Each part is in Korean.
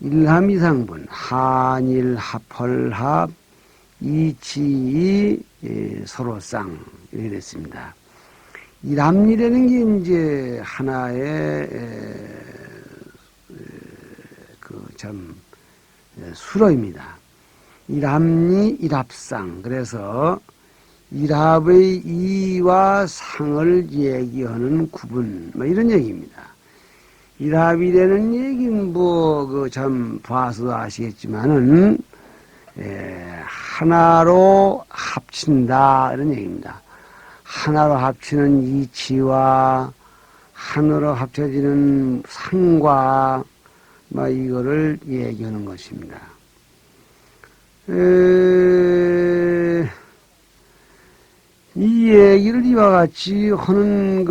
일합이상분, 한일, 합헐합, 이치, 서로쌍, 이렇게 됐습니다. 일합이라는 게 이제 하나의, 수로입니다. 일합리, 일합상. 그래서 일합의 이와 상을 얘기하는 구분, 뭐 이런 얘기입니다. 일합이라는 얘기는 봐서 아시겠지만은, 하나로 합친다, 이런 얘기입니다. 하나로 합치는 이치와 하나로 합쳐지는 상과, 이거를 얘기하는 것입니다. 이 얘기를 이와 같이 하는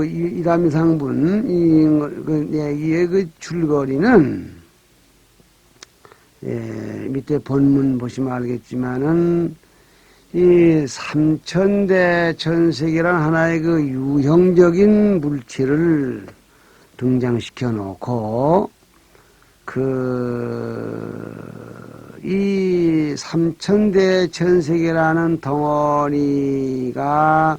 일합상분, 이 얘기의 줄거리는, 밑에 본문 보시면 알겠지만은, 이 삼천대 천세계란 하나의 유형적인 물체를 등장시켜 놓고, 이 삼천대 천세계라는 덩어리가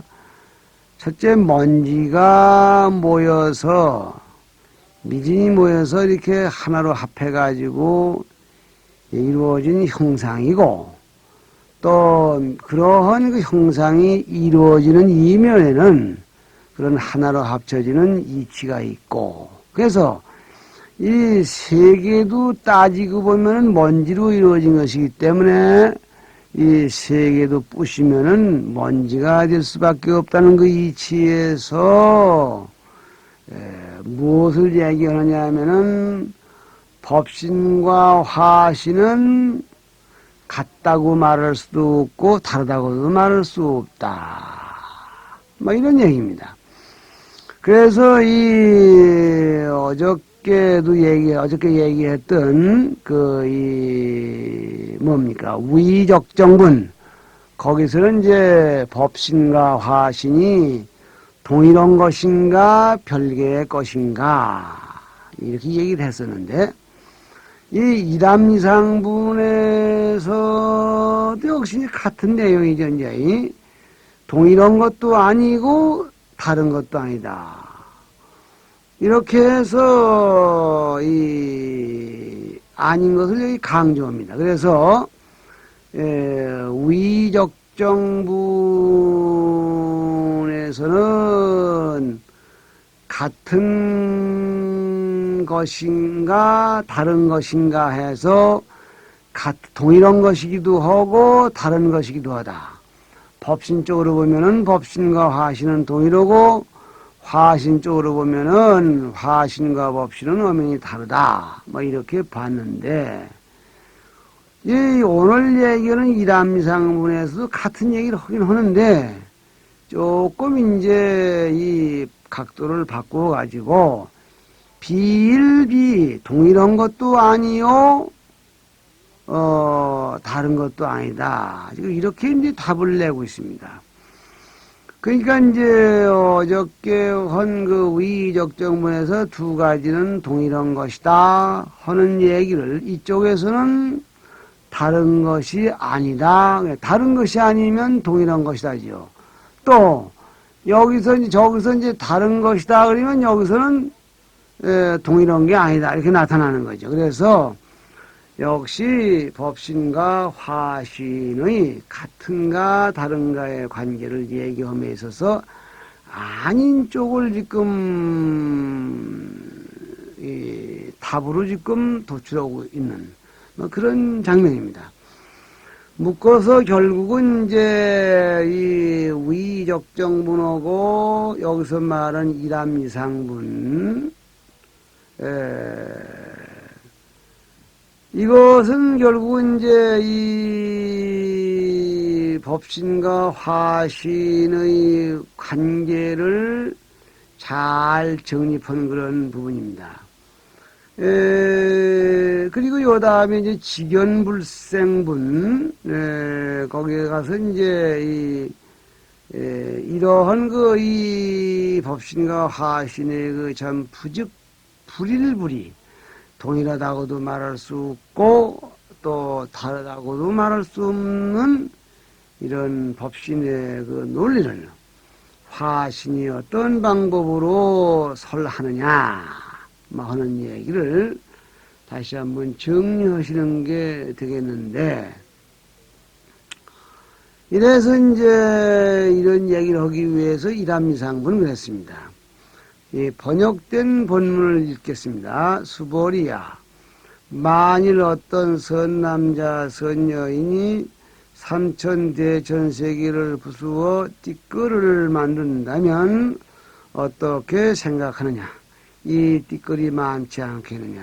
첫째 먼지가 모여서 미진이 모여서 이렇게 하나로 합해가지고 이루어진 형상이고 또 그러한 그 형상이 이루어지는 이면에는 그런 하나로 합쳐지는 이치가 있고 그래서 이 세계도 따지고 보면은 먼지로 이루어진 것이기 때문에 이 세계도 부시면은 먼지가 될 수밖에 없다는 그 이치에서 무엇을 얘기하느냐 하면은 법신과 화신은 같다고 말할 수도 없고 다르다고도 말할 수 없다. 이런 얘기입니다. 그래서 어저께 얘기했던 위적정분 거기서는 이제 법신과 화신이 동일한 것인가 별개의 것인가 이렇게 얘기를 했었는데 이 일합이상분에서도 역시 같은 내용이죠. 이제 동일한 것도 아니고 다른 것도 아니다. 이렇게 해서 아닌 것을 여기 강조합니다. 그래서 위적정분에서는 같은 것인가 다른 것인가 해서 동일한 것이기도 하고 다른 것이기도 하다. 법신 쪽으로 보면은 법신과 화신은 동일하고 화신 쪽으로 보면은 화신과 법신은 엄연히 다르다. 이렇게 봤는데 오늘 얘기하는 일합이상분에서도 같은 얘기를 하긴 하는데 조금 이제 이 각도를 바꾸어 가지고 비일비 동일한 것도 아니요 다른 것도 아니다. 지금 이렇게 이제 답을 내고 있습니다. 그러니까 이제 어저께 한 위적정분에서 두 가지는 동일한 것이다 하는 얘기를 이쪽에서는 다른 것이 아니다. 다른 것이 아니면 동일한 것이다지요. 또 저기서 이제 다른 것이다 그러면 여기서는 동일한 게 아니다 이렇게 나타나는 거죠. 그래서 역시 법신과 화신의 같은가 다른가의 관계를 얘기함에 있어서 아닌 쪽을 지금 답으로 지금 도출하고 있는 그런 장면입니다. 묶어서 결국은 이제 이 위적정분하고 여기서 말한 일합이상분 이것은 결국은 이제 이 법신과 화신의 관계를 잘 정립한 그런 부분입니다. 그리고 요 다음에 이제 직연불생분, 거기에 가서 이제 이러한 이 법신과 화신의 참 불일불이 동일하다고도 말할 수 없고 또 다르다고도 말할 수 없는 이런 법신의 그 논리를 화신이 어떤 방법으로 설하느냐 하는 얘기를 다시 한번 정리하시는 게 되겠는데, 이래서 이제 이런 얘기를 하기 위해서 일암이상분을 그랬습니다. 이 번역된 본문을 읽겠습니다. 수보리야, 만일 어떤 선남자 선여인이 삼천대천세계를 부수어 띠끌을 만든다면 어떻게 생각하느냐? 이 띠끌이 많지 않겠느냐?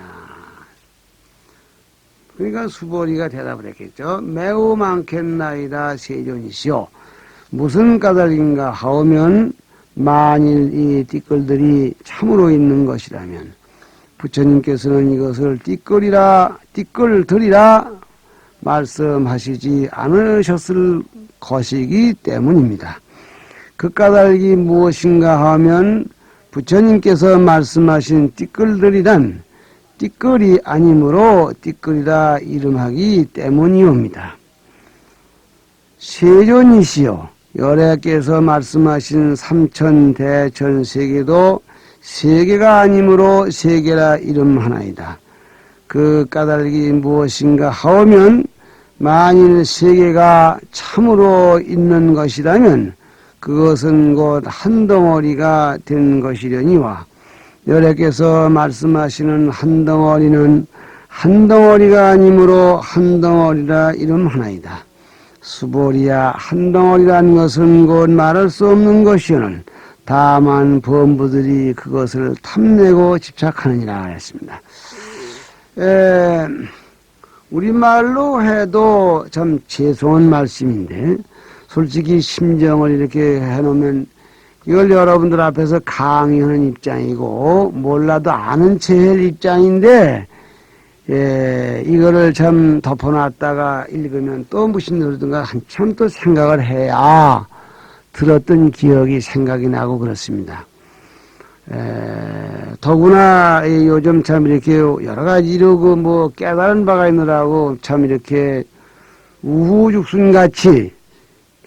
그러니까 수보리가 대답을 했겠죠. 매우 많겠나이다 세존이시오. 무슨 까닭인가 하오면, 만일 이 띠끌들이 참으로 있는 것이라면 부처님께서는 이것을 띠끌들이라 말씀하시지 않으셨을 것이기 때문입니다. 그 까닭이 무엇인가 하면 부처님께서 말씀하신 띠끌들이란 띠끌이 아니므로 띠끌이라 이름하기 때문이옵니다. 세존이시여, 열애께서 말씀하신 삼천대천세계도 세계가 아니므로 세계라 이름하나이다. 그 까닭이 무엇인가 하오면, 만일 세계가 참으로 있는 것이라면 그것은 곧 한 덩어리가 된 것이려니와, 열애께서 말씀하시는 한 덩어리는 한 덩어리가 아니므로 한 덩어리라 이름하나이다. 수보리야, 한 덩어리라는 것은 곧 말할 수 없는 것이오늘 다만 범부들이 그것을 탐내고 집착하느니라 했습니다. 우리말로 해도 참 죄송한 말씀인데, 솔직히 심정을 이렇게 해놓으면 이걸 여러분들 앞에서 강의하는 입장이고 몰라도 아는 체할 입장인데, 이거를 참 덮어놨다가 읽으면 또 무슨 노래든가 한참 또 생각을 해야 들었던 기억이 생각이 나고 그렇습니다. 더구나 요즘 참 이렇게 여러 가지로 그 깨달은 바가 있느라고 참 이렇게 우후죽순같이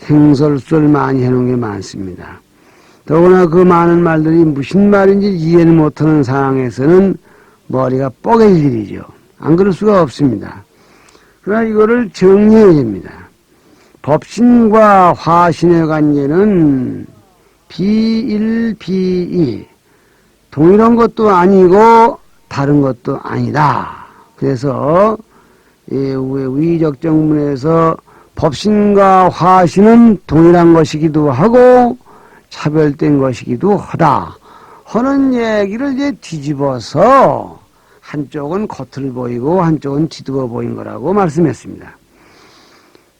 행설설 많이 해놓은 게 많습니다. 더구나 그 많은 말들이 무슨 말인지 이해를 못하는 상황에서는 머리가 뻐개질 일이죠. 안 그럴 수가 없습니다. 그러나 이거를 정리해야 됩니다. 법신과 화신의 관계는 비일비이, 동일한 것도 아니고 다른 것도 아니다. 그래서 위적정문에서 법신과 화신은 동일한 것이기도 하고 차별된 것이기도 하다 하는 얘기를 이제 뒤집어서 한쪽은 겉을 보이고 한쪽은 뒤집어 보인 거라고 말씀했습니다.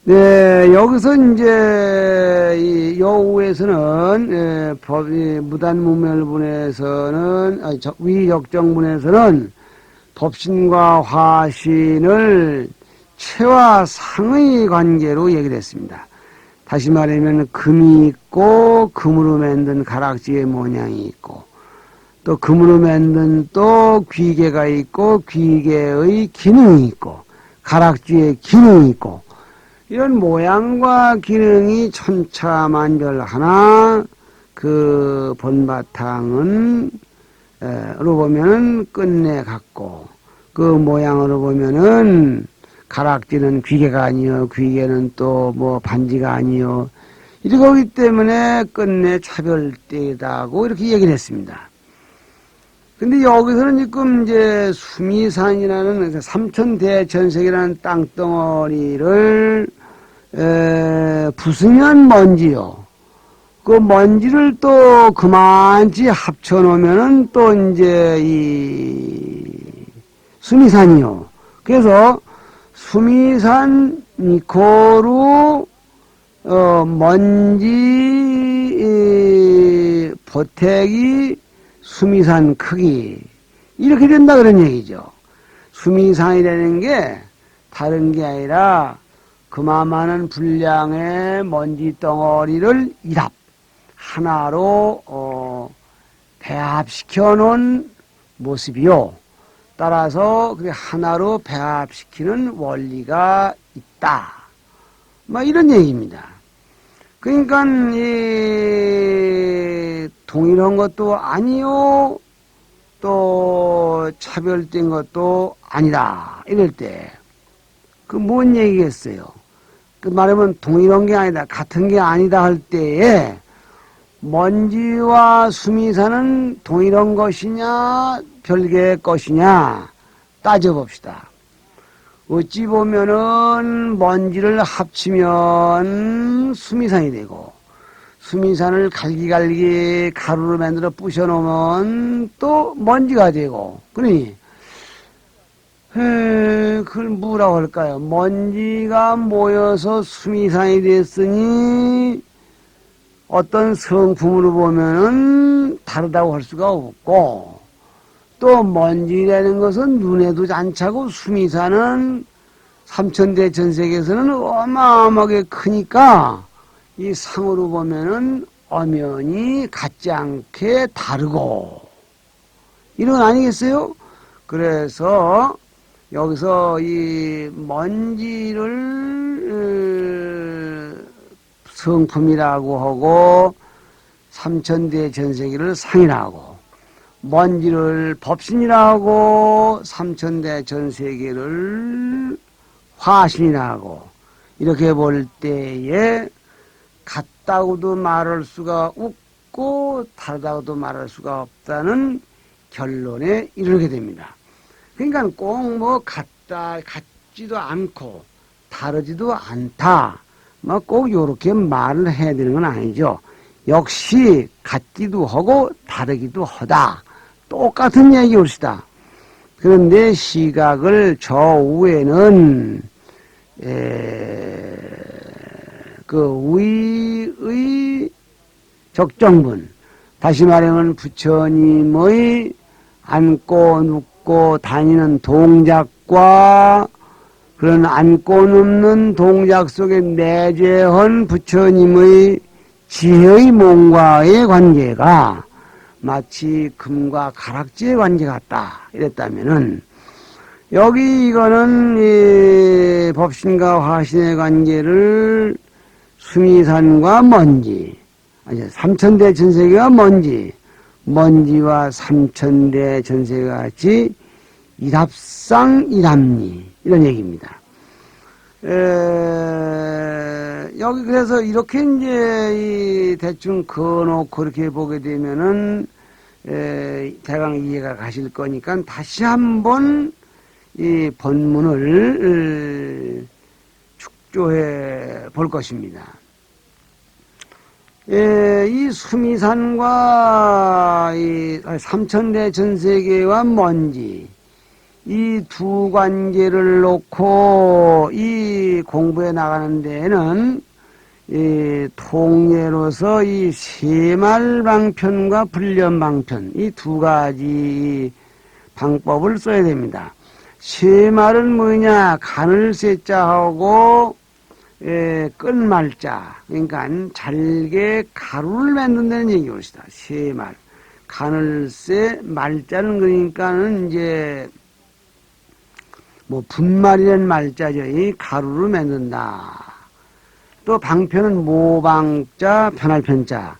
네, 여기서 이제 이 여우에서는 무단무멸문에서는 위적정문에서는 법신과 화신을 체와 상의 관계로 얘기를 했습니다. 다시 말하면 금이 있고 금으로 만든 가락지의 모양이 있고 또 금으로 만든 또 귀개가 있고 귀개의 기능이 있고 가락지의 기능이 있고 이런 모양과 기능이 천차만별하나 그 본바탕은 으로 보면은 끝내 같고 그 모양으로 보면은 가락지는 귀개가 아니요 귀개는 또 반지가 아니요 이러기 때문에 끝내 차별되다고 이렇게 얘기를 했습니다. 근데 여기서는 지금 이제 수미산이라는 삼천대천색이라는 땅덩어리를 부수면 먼지요. 그 먼지를 또 그만치 합쳐놓으면은 또 이제 이 수미산이요. 그래서 수미산 이코루 먼지 보택이 수미산 크기 이렇게 된다 그런 얘기죠. 수미산이라는 게 다른 게 아니라 그만한 분량의 먼지 덩어리를 일합 하나로 배합시켜 놓은 모습이요. 따라서 그게 하나로 배합시키는 원리가 있다. 뭐 이런 얘기입니다. 그러니까 이 동일한 것도 아니요, 또 차별된 것도 아니다. 이럴 때 그 뭔 얘기겠어요? 그 말하면 동일한 게 아니다, 같은 게 아니다 할 때에 먼지와 수미산은 동일한 것이냐 별개의 것이냐 따져봅시다. 어찌 보면은 먼지를 합치면 수미산이 되고 수미산을 갈기갈기 가루로 만들어 부셔놓으면 또 먼지가 되고, 그러니 그걸 뭐라고 할까요? 먼지가 모여서 수미산이 됐으니 어떤 성품으로 보면은 다르다고 할 수가 없고, 또 먼지라는 것은 눈에도 안 차고 수미산은 삼천대 전세계에서는 어마어마하게 크니까 이 상으로 보면은 엄연히 같지 않게 다르고 이런 건 아니겠어요? 그래서 여기서 이 먼지를 성품이라고 하고 삼천대 전세계를 상이라고, 먼지를 법신이라고 삼천대 전세계를 화신이라고, 이렇게 볼 때에 같다고도 말할 수가 없고 다르다고도 말할 수가 없다는 결론에 이르게 됩니다. 그러니까 꼭 뭐 같지도 않고 다르지도 않다, 뭐 꼭 이렇게 말을 해야 되는 건 아니죠. 역시 같기도 하고 다르기도 하다, 똑같은 얘기 옵시다. 그런데 시각을 저 위에는 그 위의 적정분, 다시 말하면 부처님의 앉고 눕고 다니는 동작과 그런 앉고 눕는 동작 속에 내재한 부처님의 지혜의 몸과의 관계가 마치 금과 가락지의 관계 같다 이랬다면은, 여기 이거는 이 법신과 화신의 관계를 수미산과 먼지, 아니 삼천대 전세계와 먼지와 삼천대 전세계가 같이 일합상 일합리 이런 얘기입니다. 여기 그래서 이렇게 이제 대충 그어놓고 이렇게 보게 되면은 대강 이해가 가실 거니까 다시 한번 이 본문을 축조해 볼 것입니다. 이 수미산과 이 삼천대 전세계와 먼지, 이 두 관계를 놓고 이 공부해 나가는 데에는 이 통례로서 이 세말방편과 불련방편, 이 두 가지 방법을 써야 됩니다. 세말은 뭐냐? 간을 세자하고 끌말자, 그러니까 잘게 가루를 만든다는 얘기입니다. 세말, 간을 세, 말자는 그러니까는 이제 뭐 분말이라는 말자죠. 이 가루를 만든다. 또 방편은 모방자, 편할 편자.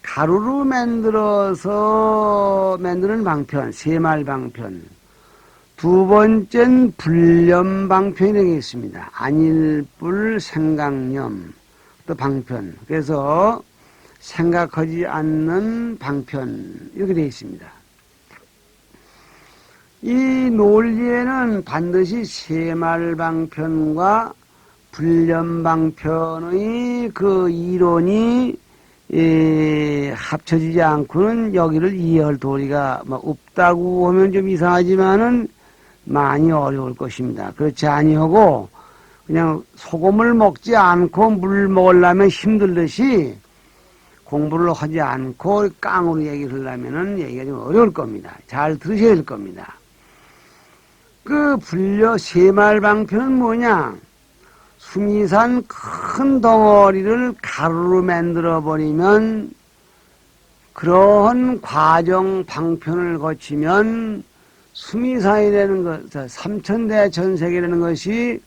가루로 만들어서 만드는 방편, 세말 방편. 두 번째는 불념방편이라는 게 있습니다. 안일불 생각념, 또 방편. 그래서 생각하지 않는 방편, 이렇게 되어 있습니다. 이 논리에는 반드시 세말방편과 불념방편의 그 이론이 합쳐지지 않고는 여기를 이해할 도리가 없다고 하면 좀 이상하지만은 많이 어려울 것입니다. 그렇지 아니하고 그냥 소금을 먹지 않고 물 먹으려면 힘들듯이 공부를 하지 않고 깡으로 얘기를 하려면은 얘기가 좀 어려울 겁니다. 잘 들으셔야 될 겁니다. 그 세말방편은 뭐냐? 수미산 큰 덩어리를 가루로 만들어 버리면 그러한 과정 방편을 거치면 수미상이라는 것, 삼천대 전세계라는 것이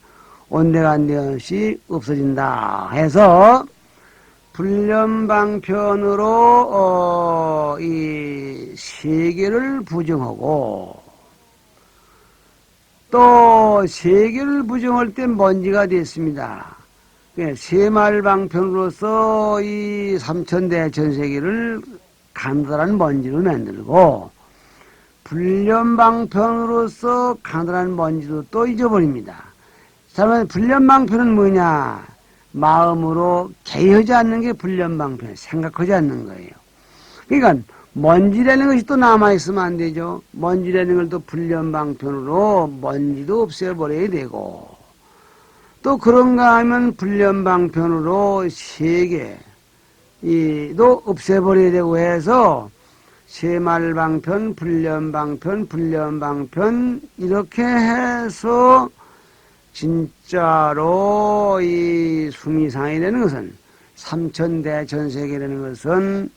온데간데 없이 없어진다 해서 불념방편으로 이 세계를 부정하고 또 세계를 부정할 때 먼지가 됐습니다. 세말방편으로서 이 삼천대 전세계를 간단한 먼지로 만들고 불념방편으로서 간단한 먼지도 또 잊어버립니다. 그러면 불념방편은 뭐냐? 마음으로 개의하지 않는 게 불념방편, 생각하지 않는 거예요. 그러니까 먼지라는 것이 또 남아있으면 안 되죠. 먼지라는 걸 또 불념방편으로 먼지도 없애버려야 되고 또 그런가 하면 불념방편으로 세계도 없애버려야 되고 해서 세말방편, 불념방편, 불념방편 이렇게 해서 진짜로 이 수미상이라는 것은 삼천대 전세계라는 것은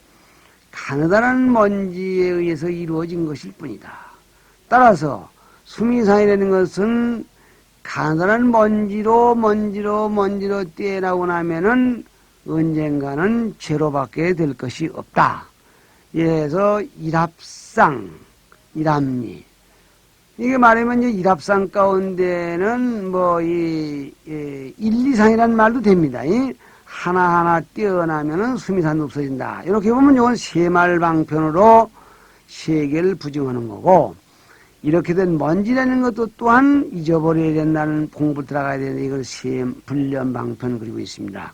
가느다란 먼지에 의해서 이루어진 것일 뿐이다. 따라서 수미상이라는 것은 가느다란 먼지로 떼나고 나면은 언젠가는 죄로밖에 될 것이 없다. 그래서 일합상, 일합리. 이게 말하면 이제 일합상 가운데는 일리상이라는 말도 됩니다. 하나하나 떼어나면은 수미산도 없어진다. 이렇게 보면 이건 세말방편으로 세계를 부정하는 거고, 이렇게 된 먼지라는 것도 또한 잊어버려야 된다는 공부 들어가야 되는데 이걸 불념방편 그리고 있습니다.